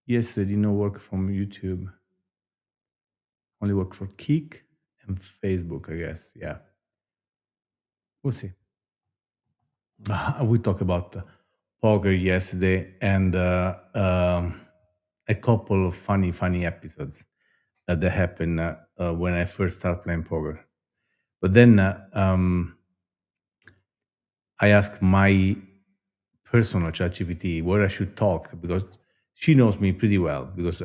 Yes, I did not work from YouTube. Only work for Kik and Facebook, I guess. Yeah, we'll see. We talked about poker yesterday and a couple of funny episodes that happened when I first started playing poker. But then I asked my personal ChatGPT where I should talk because she knows me pretty well because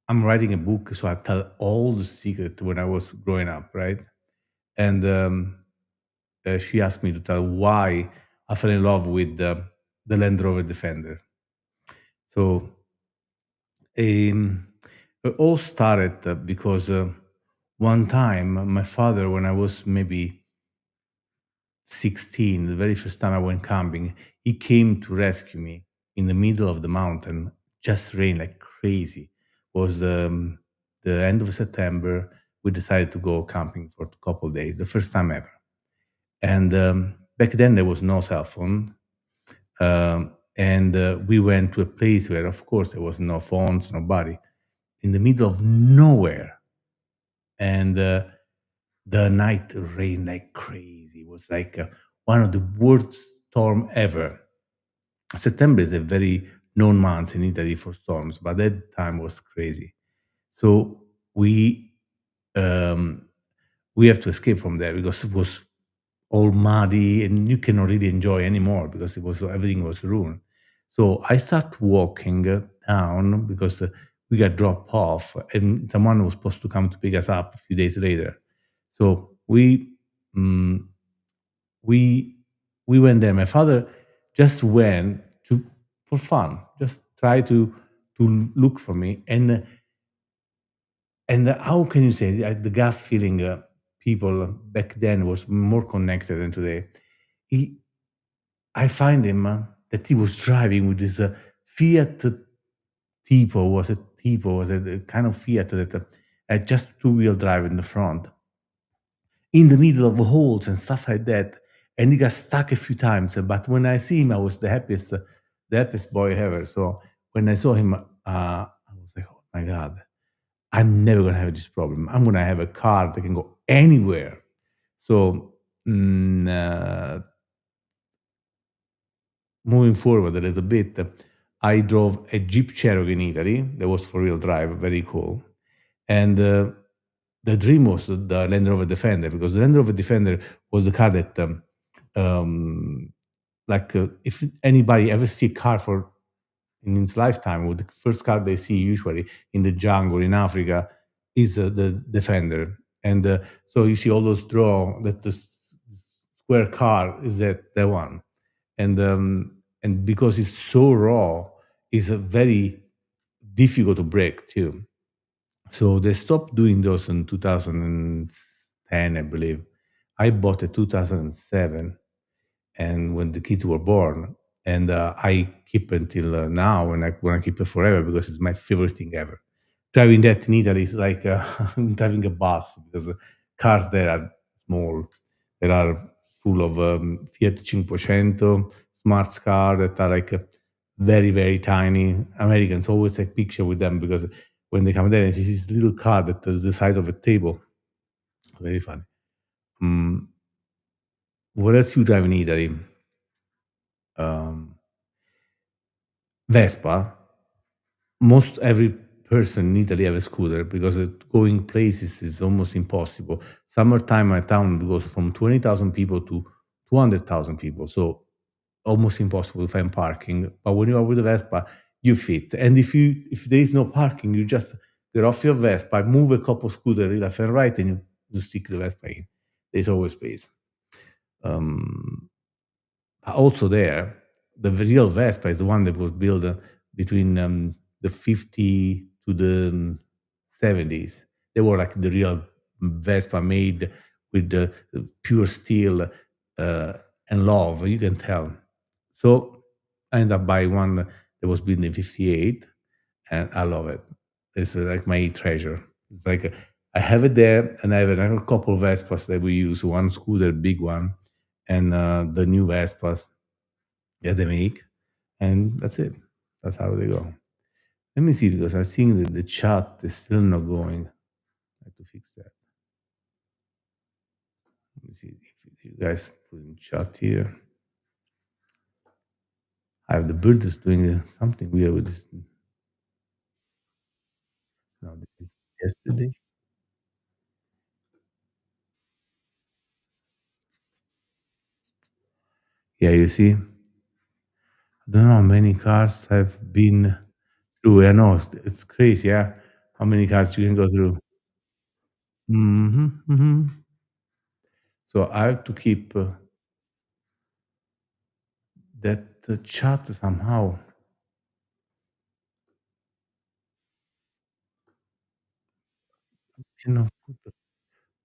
I'm writing a book, so I tell all the secret when I was growing up, right? And she asked me to tell why I fell in love with the Land Rover Defender. So it all started because one time my father, when I was maybe 16, the very first time I went camping, he came to rescue me in the middle of the mountain. Just rained like crazy. Was the end of September. We decided to go camping for a couple of days, the first time ever. And back then there was no cell phone, and we went to a place where, of course, there was no phones, nobody, in the middle of nowhere. And the night rained like crazy. It was like one of the worst storm ever. September is a very known month in Italy for storms, but that time was crazy. So um, we have to escape from there because it was all muddy and you cannot really enjoy anymore because it was everything was ruined. So I start walking down because we got dropped off and someone was supposed to come to pick us up a few days later. So mm, we we went there. My father just went to for fun, just try to look for me. And how can you say the gut feeling? People back then was more connected than today. He, I find him that he was driving with this Fiat Tipo was a kind of Fiat that had just two-wheel drive in the front, in the middle of holes and stuff like that. And he got stuck a few times. But when I see him, I was the happiest boy ever. So when I saw him, I was like, oh my God, I'm never going to have this problem. I'm going to have a car that can go anywhere. So moving forward a little bit, I drove a Jeep Cherokee in Italy that was four-wheel drive, very cool. And the dream was the Land Rover Defender because the Land Rover Defender was the car that, if anybody ever see a car for in its lifetime, with the first car they see usually in the jungle in Africa is the Defender, and so you see all those draw that the square car is that one, and because it's so raw, it's a very difficult to break too. So they stopped doing those in 2010, I believe. I bought a 2007, and when the kids were born, and I keep until now, and I want to keep it forever because it's my favorite thing ever. Driving that in Italy is like driving a bus because cars there are small. There are full of Fiat 500 smart car that are like very tiny. Americans always take picture with them because when they come there and see this little car that is the size of a table, very funny. Mm, what else you drive in Italy? Um, Vespa. Most every person in Italy have a scooter because going places is almost impossible. Summertime, my town goes from 20,000 people to 200,000 people. So almost impossible to find parking. But when you are with a Vespa, you fit. And if there is no parking, you just get off your Vespa, move a couple scooter left and right, and you stick the Vespa in. There's always space. Um, Also there, the real Vespa is the one that was built between the 50 to the 70s. They were like the real Vespa made with the pure steel and love, you can tell. So I ended up buying one that was built in 58, and I love it. It's like my treasure. It's like I have it there, and I have another couple of Vespas that we use. One scooter, big one, and the new Vespas, yeah, they make, and that's it. That's how they go. Let me see because I think that the chat is still not going. I have to fix that. Let me see if you guys put in chat here. I have the bird is doing something weird with this. No, this is yesterday. Yeah, you see, I don't know how many cars have been through. I know it's crazy. Yeah, how many cars you can go through? Hmm. So I have to keep that chat somehow. Cannot put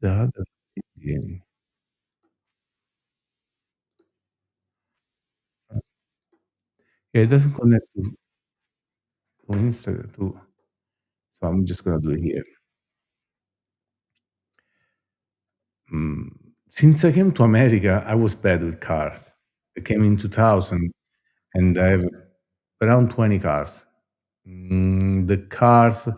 the other thing in. Yeah, it doesn't connect to Instagram too. So I'm just gonna do it here. Mm. Since I came to America, I was bad with cars. I came in 2000 and I have around 20 cars. The cars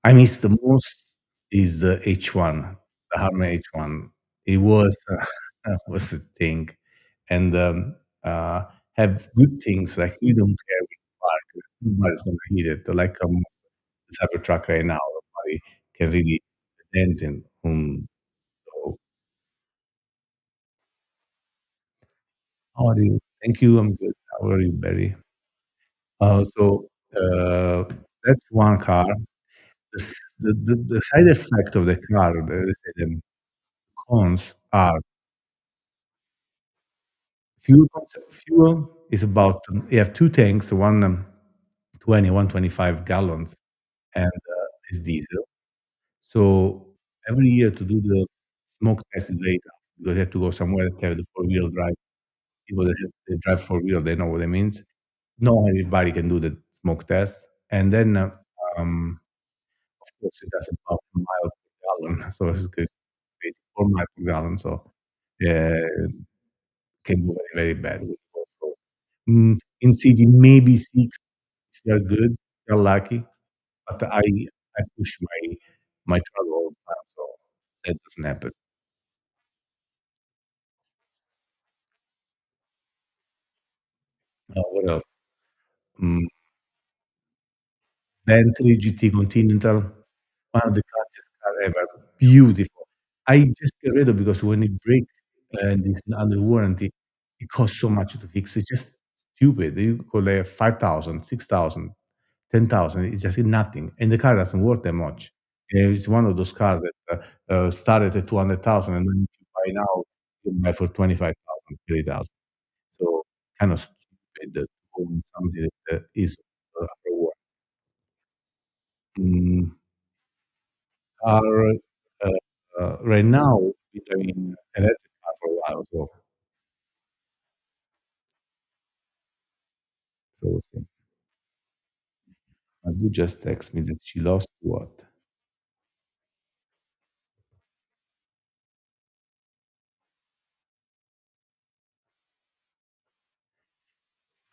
I miss the most is the H1, the Harman H1. It was was a thing, and have good things like we don't care with park. Nobody's gonna hit it. Like the Cybertruck right now, nobody can really dent it. So how are you? Thank you. I'm good. How are you, Barry? So uh, that's one car. The side effect of the car, the cons are fuel is about you have 2 tanks, one 20, 125 gallons, and is diesel. So every year to do the smoke test is very tough because you have to go somewhere to have the four-wheel drive. People that they drive four-wheel, they know what it means. Not everybody can do the smoke test. And then, of course, it does about a mile per gallon, so it's good. It's 4 miles per gallon, so, uh, can go very, very bad with off-road. In city, maybe 6 if you're good, you're lucky, but I push my truck all the time, so that doesn't happen. What else? Mm, Bentley GT Continental, one of the classiest car ever, beautiful. I just get rid of because when it break and it's under warranty, it costs so much to fix. It's just stupid. You go like 5,000, 6,000, 10,000. It's just nothing, and the car doesn't worth that much. It's one of those cars that started at 200,000, and then if you buy now, you buy for 25,000, 30,000. So kind of stupid to own something that is under warranty. Mm, Are right now we're driving electric car for a while, so we'll see. My boo just text me that she lost what?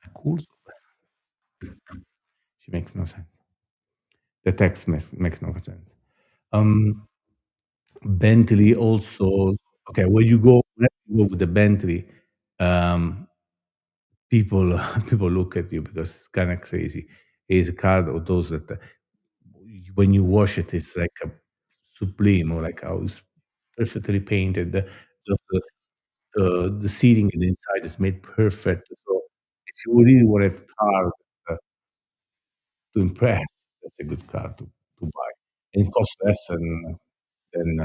A curso? She makes no sense. The text makes no sense. Um, Bentley also okay, whenever you go with the Bentley, um, people people look at you because it's kinda crazy. It's a car of those that when you wash it, it's like a sublime or like how it's perfectly painted. The seating in the inside is made perfect. So if you really want a car uh, to impress, that's a good car to buy. And it costs less than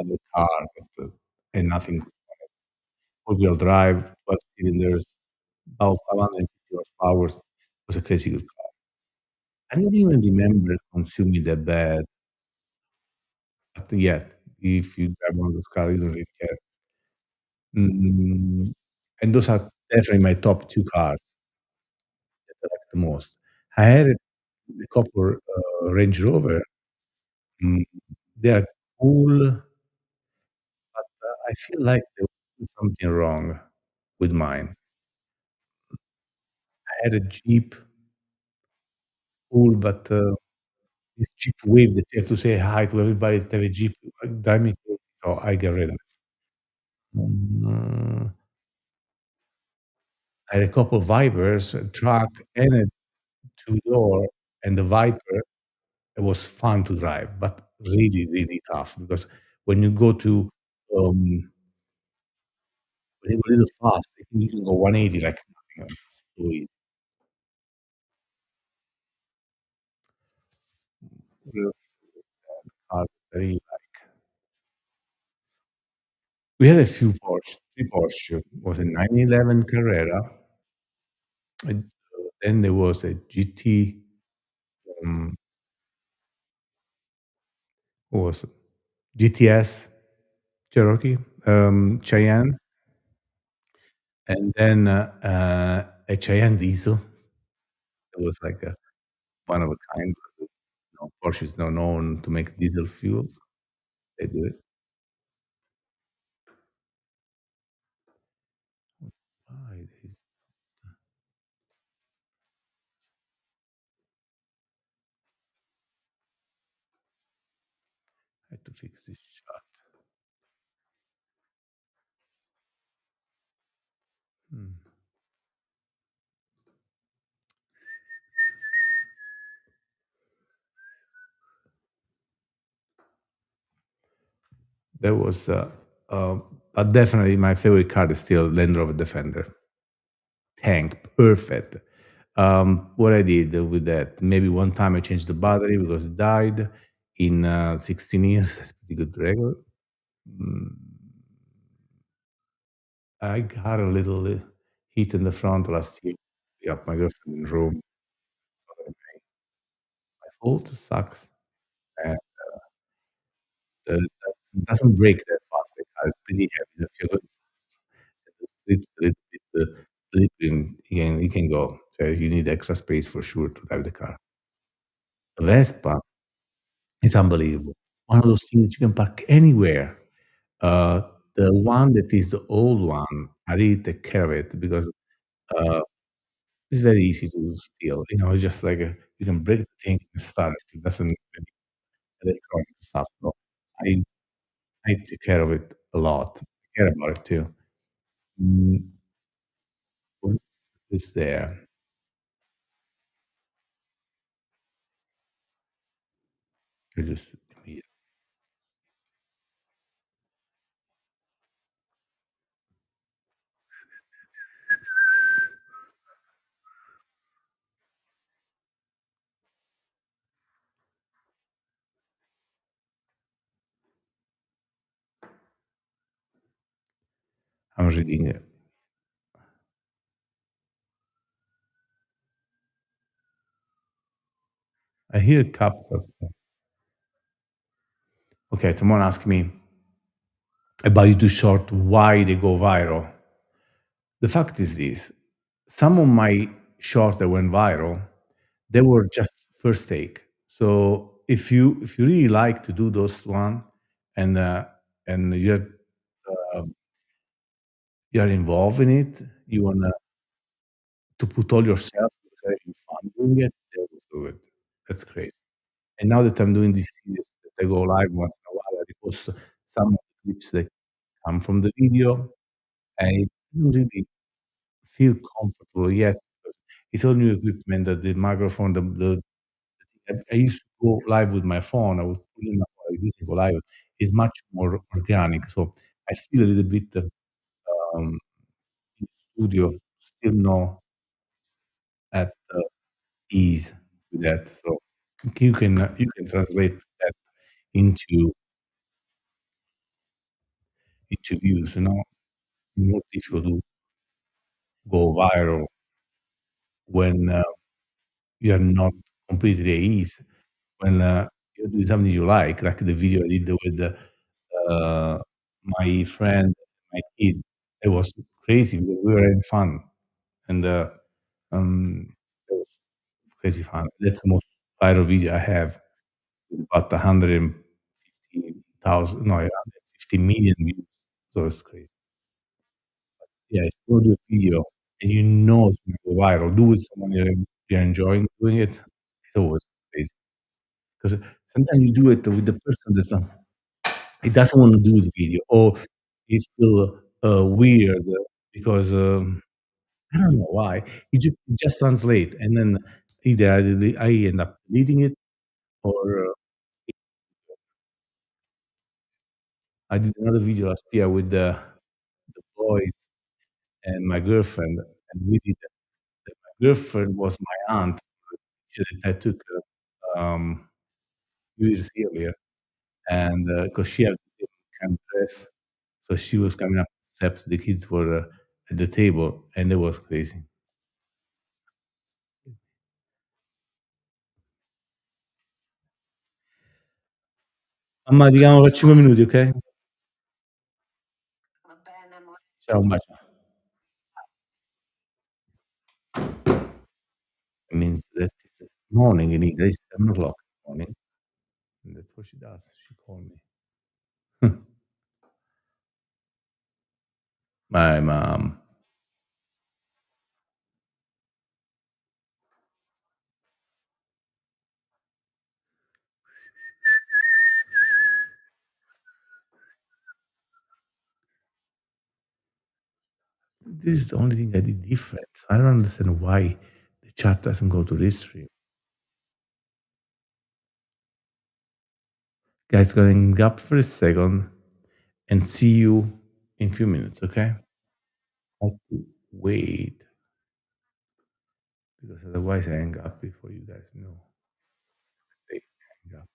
other car, but, and nothing four-wheel drive, 12 cylinders, about 550 horsepower. It was a crazy good car. I don't even remember consuming that bad, but yet, if you drive one of those cars, you don't really care. Mm, and those are definitely my top 2 cars that I like the most. I had a couple, Range Rover. Mm, they are cool, but, I feel like there was something wrong with mine. had a Jeep full, but this Jeep wave that you have to say hi to everybody that have a Jeep, drive me crazy, so I get rid of it. Mm, I had a couple Vipers, a truck, and a two-door, and the Viper, it was fun to drive, but really, really tough because when you go to, um, when you go a little fast, you can go 180 like nothing. So easy. Real car, very we had a few Porsche, 3 Porsche. Was a 911 Carrera, and then there was a GT, um, what was it? GTS Cherokee, Cheyenne, and then, a Cheyenne diesel. It was like a one of a kind. You know, Porsche is not known to make diesel fuel. They do it. Why this I had to fix this shot. Hmm. That was, uh, but definitely my favorite car is still Land Rover Defender. Tank, perfect. What I did with that, maybe one time I changed the battery because it died in 16 years. That's pretty good record. Mm, I got a little heat in the front last year. Got my girlfriend in Rome. My fault sucks. And that doesn't break that fast. The car is pretty heavy. If you're going fast, the street is a little bit slippery. You can go. So you need extra space for sure to drive the car. Vespa is unbelievable. One of those things you can park anywhere. Uh, the one that is the old one, I really take care of it because uh, it's very easy to steal. You know, it's just like you can break the thing and start it. It doesn't need any electronic stuff. So I I take care of it a lot. I care about it too. Mm, what is there? I just I'm reading it. I hear cups of stuff. Okay, someone asked me about YouTube short, why they go viral. The fact is this: some of my shorts that went viral, they were just first take. So if you really like to do those one, and you're involved in it, you wanna to put all yourself, you're having fun doing it, that was good. That's great. And now that I'm doing this series that I go live once in a while, I repost some of the clips that come from the video. I don't really feel comfortable yet because it's all new equipment, the microphone, the I used to go live with my phone. I was putting my this go live is much more organic. So I feel a little bit in studio, still not at ease with that. So you can translate that into views. You know, more difficult to go viral when you are not completely at ease. When you're doing something you like the video I did with uh, my friend, my kid. It was crazy because we were having fun, and it was crazy fun. That's the most viral video I have, with about 150,000, no, 150 million views. So it's crazy. Yeah, it's a good video. and you know it's gonna go viral. Do with someone you're enjoying doing it. It's always crazy because sometimes you do it with the person that he doesn't want to do the video, or he's still weird because I don't know why. It just translate, and then either I end up deleting it or I did another video last year with the boys and my girlfriend, and we did my girlfriend was my aunt that I took few years earlier, and because she had the same kind of dress, so she was coming up the steps. The kids were at the table, and it was crazy. Mamma, ti chiamo per 5 minuti, ok? Ciao, un bacio. It means that it's morning in Italy, it's 7 o'clock in the morning, and that's what she does. She called me. My mom. This is the only thing I did different. I don't understand why the chat doesn't go to history. Guys, gonna hang up for a second and see you in a few minutes, okay? I have to wait because otherwise I hang up before you guys know. They hang up.